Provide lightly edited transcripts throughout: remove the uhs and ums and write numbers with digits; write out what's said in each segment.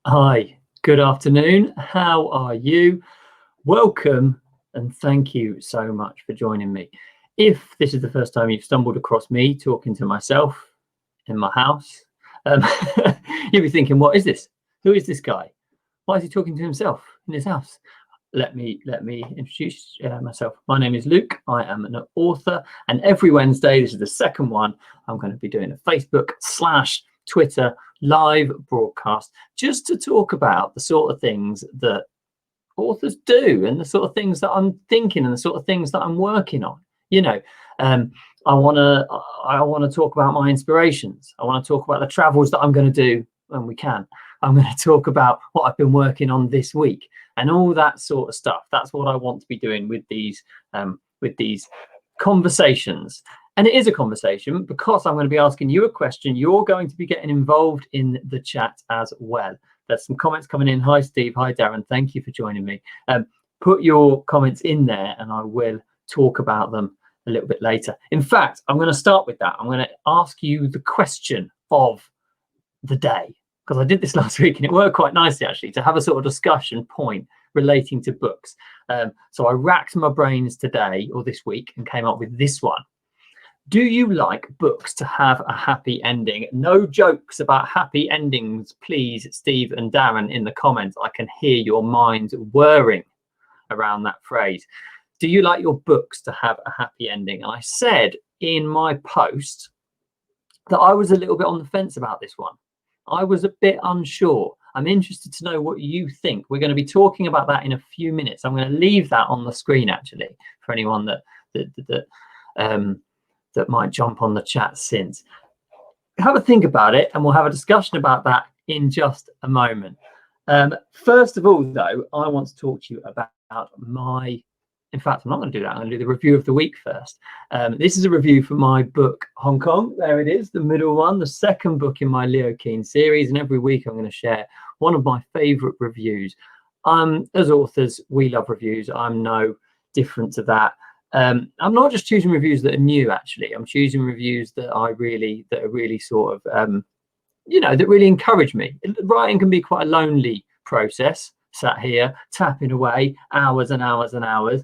Hi, good afternoon. How are you? Welcome and thank you so much for joining me. If this is the first time you've stumbled across me talking to myself in my house, um, you'll be thinking, what is this? Who is this guy? Why is he talking to himself in his house? Let me introduce myself. My name is Luke. I am an author, and every Wednesday, this is the second one, I'm going to be doing a Facebook/Twitter live broadcast just to talk about the sort of things that authors do and the sort of things that I'm thinking and the sort of things that I'm working on. You know, um, I want to talk about my inspirations. I want to talk about the travels that I'm going to do when we can. I'm going to talk about what I've been working on this week and all that sort of stuff. That's what I want to be doing with these conversations. And it is a conversation because I'm going to be asking you a question. You're going to be getting involved in the chat as well. There's some comments coming in. Hi, Steve. Hi, Darren. Thank you for joining me. Put your comments in there and I will talk about them a little bit later. In fact, I'm going to start with that. I'm going to ask you the question of the day, because I did this last week and it worked quite nicely actually to have a sort of discussion point relating to books. So I racked my brains today or this week and came up with this one. Do you like books to have a happy ending? No jokes about happy endings, please, Steve and Darren, in the comments. I can hear your minds whirring around that phrase. Do you like your books to have a happy ending? And I said in my post that I was a little bit on the fence about this one. I was a bit unsure. I'm interested to know what you think. We're going to be talking about that in a few minutes. I'm going to leave that on the screen actually for anyone that might jump on the chat since. Have a think about it and we'll have a discussion about that in just a moment. First of all, though, I want to talk to you about in fact, I'm not going to do that. I'm going to do the review of the week first. This is a review for my book, Hong Kong. There it is, the middle one, the second book in my Leo Keane series. And every week I'm going to share one of my favorite reviews. As authors, we love reviews. I'm no different to that. I'm not just choosing reviews that are new, actually. I'm choosing reviews that are really sort of, that really encourage me. Writing can be quite a lonely process, sat here tapping away hours and hours and hours.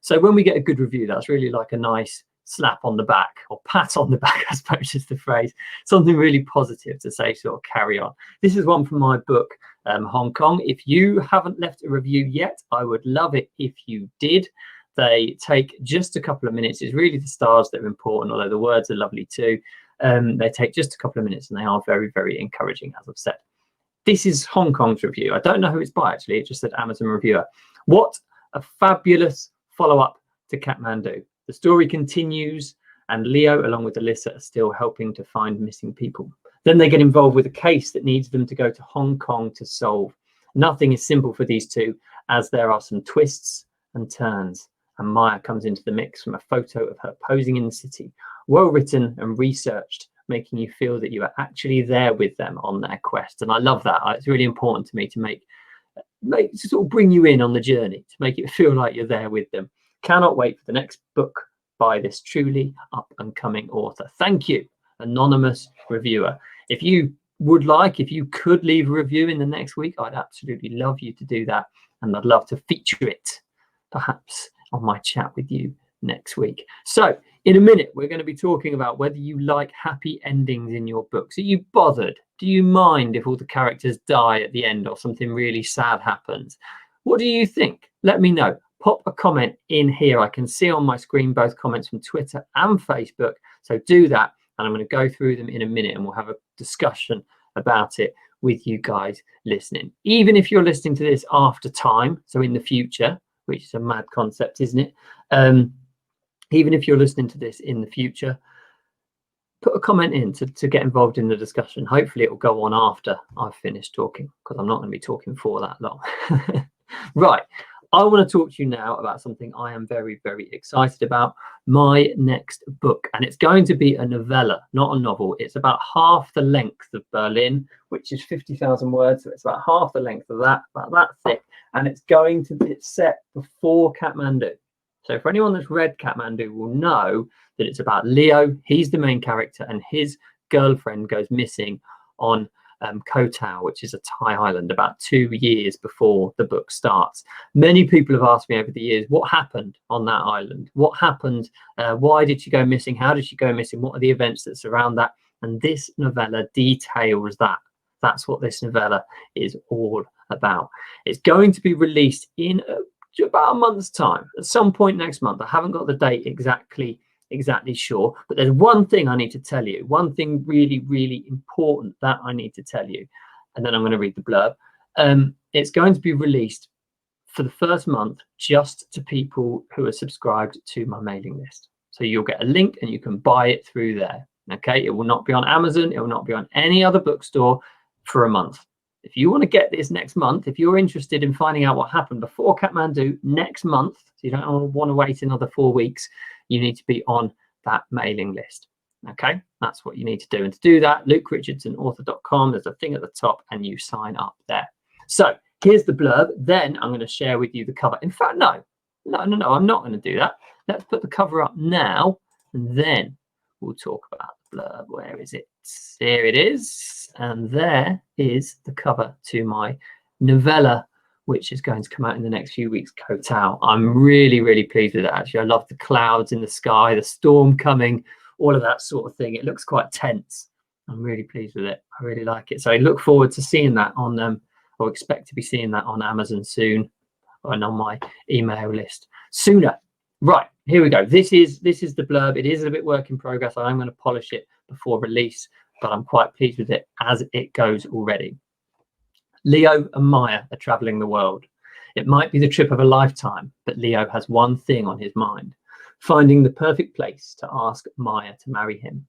So when we get a good review, that's really like a nice slap on the back or pat on the back, I suppose is the phrase, something really positive to say, sort of carry on. This is one from my book, Hong Kong. If you haven't left a review yet, I would love it if you did. They take just a couple of minutes. It's really the stars that are important, although the words are lovely too. They take just a couple of minutes and they are very, very encouraging, as I've said. This is Hong Kong's review. I don't know who it's by, actually. It just said Amazon reviewer. What a fabulous follow-up to Kathmandu. The story continues and Leo, along with Alyssa, are still helping to find missing people. Then they get involved with a case that needs them to go to Hong Kong to solve. Nothing is simple for these two, as there are some twists and turns. And Maya comes into the mix from a photo of her posing in the city. Well written and researched, making you feel that you are actually there with them on their quest. And I love that. It's really important to me to make to sort of bring you in on the journey, to make it feel like you're there with them. Cannot wait for the next book by this truly up and coming author. Thank you, anonymous reviewer. If you could leave a review in the next week, I'd absolutely love you to do that. And I'd love to feature it, perhaps, on my chat with you next week. So in a minute, we're going to be talking about whether you like happy endings in your books. Are you bothered? Do you mind if all the characters die at the end or something really sad happens? What do you think? Let me know. Pop a comment in here. I can see on my screen both comments from Twitter and Facebook. So do that. And I'm going to go through them in a minute and we'll have a discussion about it with you guys listening. Even if you're listening to this after time, so in the future, which is a mad concept, isn't it? Even if you're listening to this in the future, put a comment in to get involved in the discussion. Hopefully it will go on after I've finished talking, because I'm not going to be talking for that long. Right. I want to talk to you now about something I am very, very excited about, my next book. And it's going to be a novella, not a novel. It's about half the length of Berlin, which is 50,000 words. So it's about half the length of that, about that thick. And it's going to be set before Kathmandu. So for anyone that's read Kathmandu will know that it's about Leo. He's the main character and his girlfriend goes missing on Koh Tao, which is a Thai island, about 2 years before the book starts. Many people have asked me over the years, what happened on that island? What happened? Why did she go missing? How did she go missing? What are the events that surround that? And this novella details that. That's what this novella is all about. It's going to be released in about a month's time, at some point next month. I haven't got the date exactly sure, but there's one thing I need to tell you, one thing really important that I need to tell you, and then I'm going to read the blurb. It's going to be released for the first month just to people who are subscribed to my mailing list. So you'll get a link and you can buy it through there. Okay, it will not be on Amazon, it will not be on any other bookstore for a month. If you want to get this next month, if you're interested in finding out what happened before Kathmandu next month, so you don't want to wait another 4 weeks, you need to be on that mailing list. Okay, that's what you need to do. And to do that, LukeRichardsonAuthor.com, there's a thing at the top and you sign up there. So here's the blurb. Then I'm going to share with you the cover. In fact, no, I'm not going to do that. Let's put the cover up now and then we'll talk about the blurb. Where is it? Here it is. And there is the cover to my novella, which is going to come out in the next few weeks, Koh Tao. I'm really pleased with it, actually. I love the clouds in the sky, the storm coming, all of that sort of thing. It looks quite tense. I'm really pleased with it. I really like it. So I look forward to seeing that on, or expect to be seeing that on Amazon soon, and on my email list sooner. Right, here we go. This is the blurb. It is a bit work in progress. I'm going to polish it before release, but I'm quite pleased with it as it goes already. Leo and Maya are traveling the world. It might be the trip of a lifetime, but Leo has one thing on his mind: finding the perfect place to ask Maya to marry him.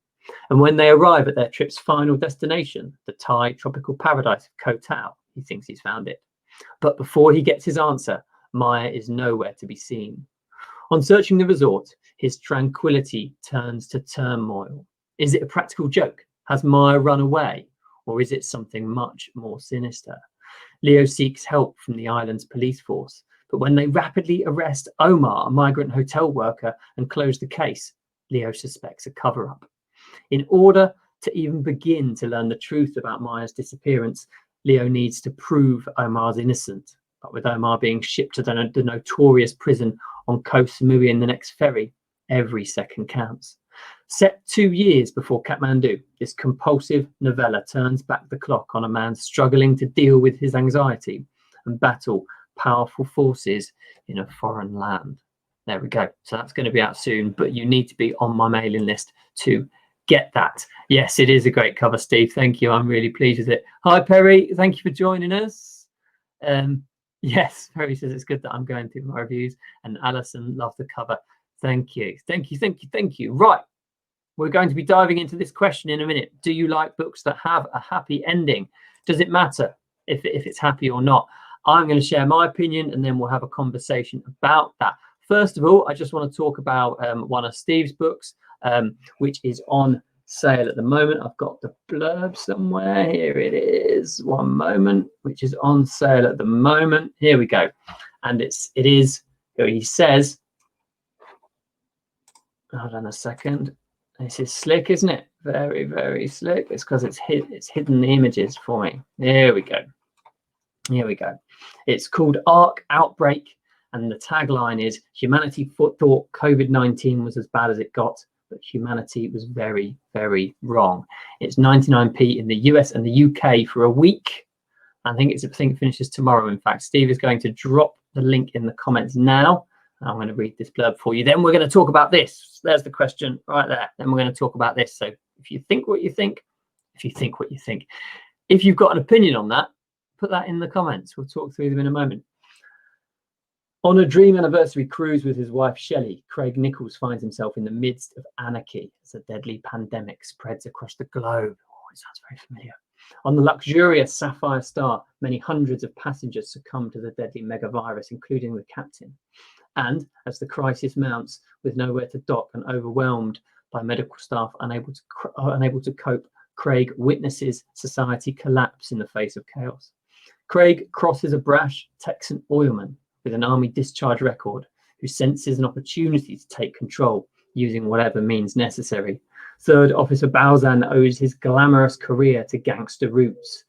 And when they arrive at their trip's final destination, the Thai tropical paradise of Koh Tao, he thinks he's found it. But before he gets his answer, Maya is nowhere to be seen. On searching the resort, his tranquility turns to turmoil. Is it a practical joke? Has Maya run away? Or is it something much more sinister? Leo seeks help from the island's police force, but when they rapidly arrest Omar, a migrant hotel worker, and close the case, Leo suspects a cover-up. In order to even begin to learn the truth about Maya's disappearance, Leo needs to prove Omar's innocent. But with Omar being shipped to the notorious prison on Koh Samui in the next ferry, every second counts. Set 2 years before Kathmandu, this compulsive novella turns back the clock on a man struggling to deal with his anxiety and battle powerful forces in a foreign land. There we go. So that's going to be out soon, but you need to be on my mailing list to get that. Yes, it is a great cover, Steve. Thank you. I'm really pleased with it. Hi, Perry. Thank you for joining us. Yes, Perry says it's good that I'm going through my reviews, and Alison loved the cover. Thank you. Right. We're going to be diving into this question in a minute. Do you like books that have a happy ending? Does it matter if it's happy or not? I'm going to share my opinion and then we'll have a conversation about that. First of all, I just want to talk about one of Steve's books, which is on sale at the moment. I've got the blurb somewhere. Here it is. One moment, which is on sale at the moment. Here we go. And it is, he says, hold on a second. This is slick, isn't it? Very slick. It's because it's hidden the images for me. Here we go. It's called Ark Outbreak, and the tagline is: humanity thought COVID-19 was as bad as it got, but humanity was very wrong. It's 99p in the US and the UK for a week. I think it finishes tomorrow. In fact, Steve is going to drop the link in the comments now. I'm going to read this blurb for you. Then we're going to talk about this. There's the question right there. Then we're going to talk about this. So if you think what you think, if you've got an opinion on that, put that in the comments. We'll talk through them in a moment. On a dream anniversary cruise with his wife Shelley, Craig Nichols finds himself in the midst of anarchy as a deadly pandemic spreads across the globe. Oh, it sounds very familiar. On the luxurious Sapphire Star, many hundreds of passengers succumb to the deadly megavirus, including the captain. And as the crisis mounts, with nowhere to dock and overwhelmed by medical staff unable to cope, Craig witnesses society collapse in the face of chaos. Craig crosses a brash Texan oilman with an army discharge record who senses an opportunity to take control using whatever means necessary. Third Officer Bauzan owes his glamorous career to gangster roots,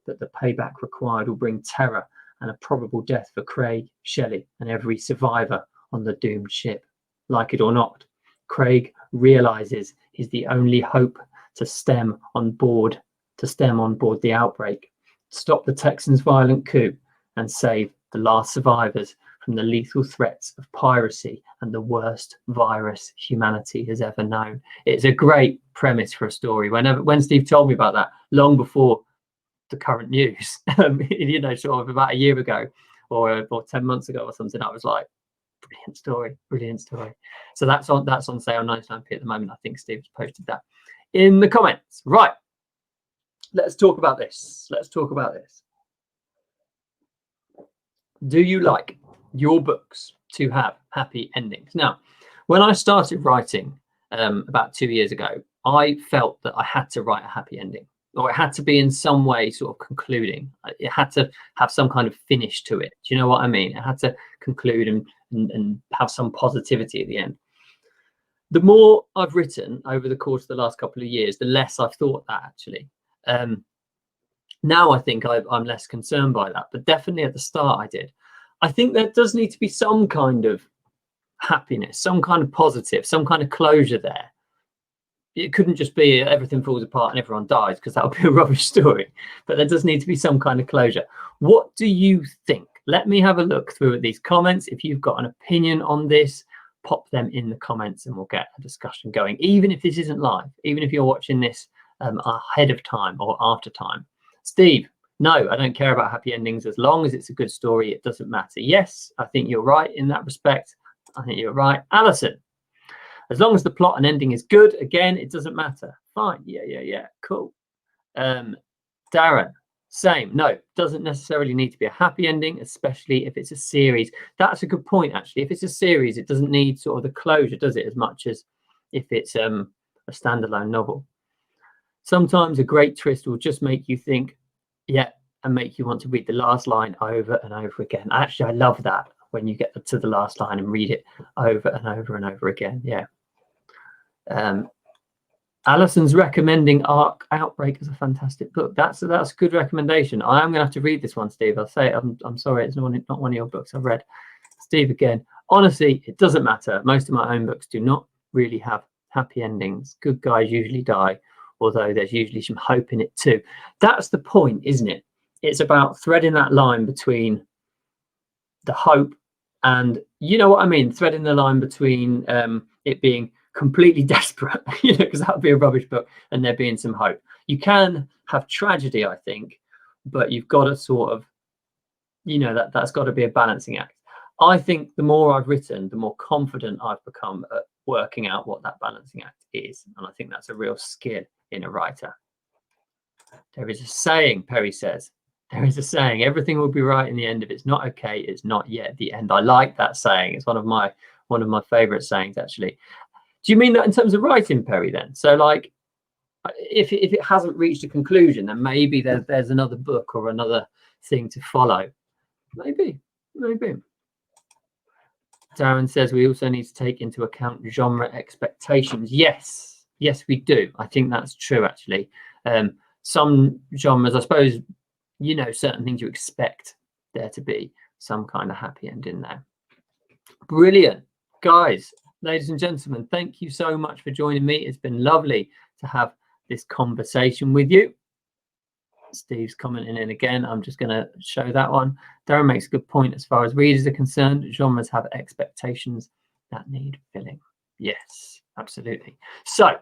that the payback required will bring terror and a probable death for Craig, Shelley, and every survivor on the doomed ship. Like it or not, Craig realizes he's the only hope to stem on board the outbreak, stop the Texans' violent coup, and save the last survivors from the lethal threats of piracy and the worst virus humanity has ever known. It's a great premise for a story. When Steve told me about that, long before the current news, you know, sort of about a year ago or 10 months ago or something, I was like, brilliant story. So that's on sale 99p at the moment. I think Steve's posted that in the comments. Right, let's talk about this. Do you like your books to have happy endings? Now, when I started writing about 2 years ago, I felt that I had to write a happy ending, or it had to be in some way sort of concluding. It had to have some kind of finish to it. Do you know what I mean? It had to conclude and have some positivity at the end. The more I've written over the course of the last couple of years, the less I've thought that, actually. Now I think I'm less concerned by that, but definitely at the start I did. I think there does need to be some kind of happiness, some kind of positive, some kind of closure there. It couldn't just be everything falls apart and everyone dies, because that would be a rubbish story. But there does need to be some kind of closure. What do you think? Let me have a look through at these comments. If you've got an opinion on this, pop them in the comments and we'll get a discussion going. Even if this isn't live, even if you're watching this ahead of time or after time. Steve, no, I don't care about happy endings. As long as it's a good story, it doesn't matter. Yes, I think you're right in that respect. I think you're right. Alison, as long as the plot and ending is good, again, it doesn't matter. Fine. Yeah. Cool. Darren, same. No, doesn't necessarily need to be a happy ending, especially if it's a series. That's a good point, actually. If it's a series, it doesn't need sort of the closure, does it, as much as if it's a standalone novel. Sometimes a great twist will just make you think, yeah, and make you want to read the last line over and over again. Actually, I love that, when you get to the last line and read it over and over and over again. Yeah. Alison's recommending Outbreak as a fantastic book. That's a good recommendation. I am going to have to read this one, Steve. I'll say it. I'm sorry, it's not one of your books I've read. Steve, again, honestly, it doesn't matter. Most of my own books do not really have happy endings. Good guys usually die, although there's usually some hope in it too. That's the point, isn't it? It's about threading that line between the hope and, you know what I mean, threading the line between it being completely desperate, you know, because that would be a rubbish book, and there being some hope. You can have tragedy, I think, but you've got to sort of, you know, that's got to be a balancing act. I think the more I've written, the more confident I've become at working out what that balancing act is, and I think that's a real skill in a writer. There is a saying, Perry says, there is a saying, everything will be right in the end. If it's not okay, it's not yet the end. I like that saying. It's one of my favorite sayings, actually. Do you mean that in terms of writing, Perry, then? So, like, if it hasn't reached a conclusion, then maybe there's another book or another thing to follow. Maybe. Darren says we also need to take into account genre expectations. Yes, we do. I think that's true, actually. Some genres, I suppose, you know, certain things you expect there to be some kind of happy end in there. Brilliant. Guys, ladies and gentlemen, thank you so much for joining me. It's been lovely to have this conversation with you. Steve's commenting in again. I'm just going to show that one. Darren makes a good point. As far as readers are concerned, genres have expectations that need filling. Yes, absolutely. So,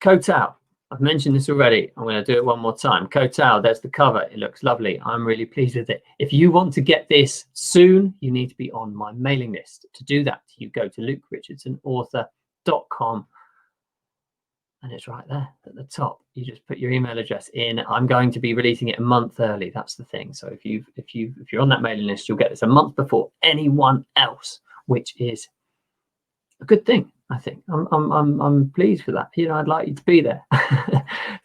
Koh Tao. I've mentioned this already. I'm going to do it one more time. Koh Tao, there's the cover. It looks lovely. I'm really pleased with it. If you want to get this soon, you need to be on my mailing list. To do that, you go to lucerichardson.author.com, and it's right there at the top. You just put your email address in. I'm going to be releasing it a month early. That's the thing. So if you're on that mailing list, you'll get this a month before anyone else, which is a good thing. I think I'm pleased for that. You know, I'd like you to be there.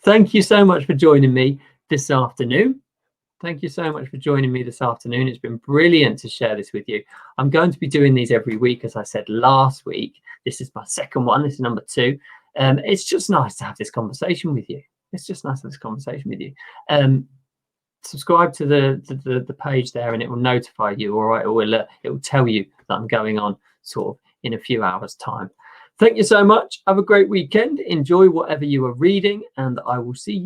Thank you so much for joining me this afternoon. It's been brilliant to share this with you. I'm going to be doing these every week, as I said last week. This is my second one. This is number 2. It's just nice to have this conversation with you. it's just nice to have this conversation with you. Subscribe to the page there, and it will notify you. All right, it will tell you that I'm going on sort of in a few hours time. Thank you so much. Have a great weekend. Enjoy whatever you are reading, and I will see you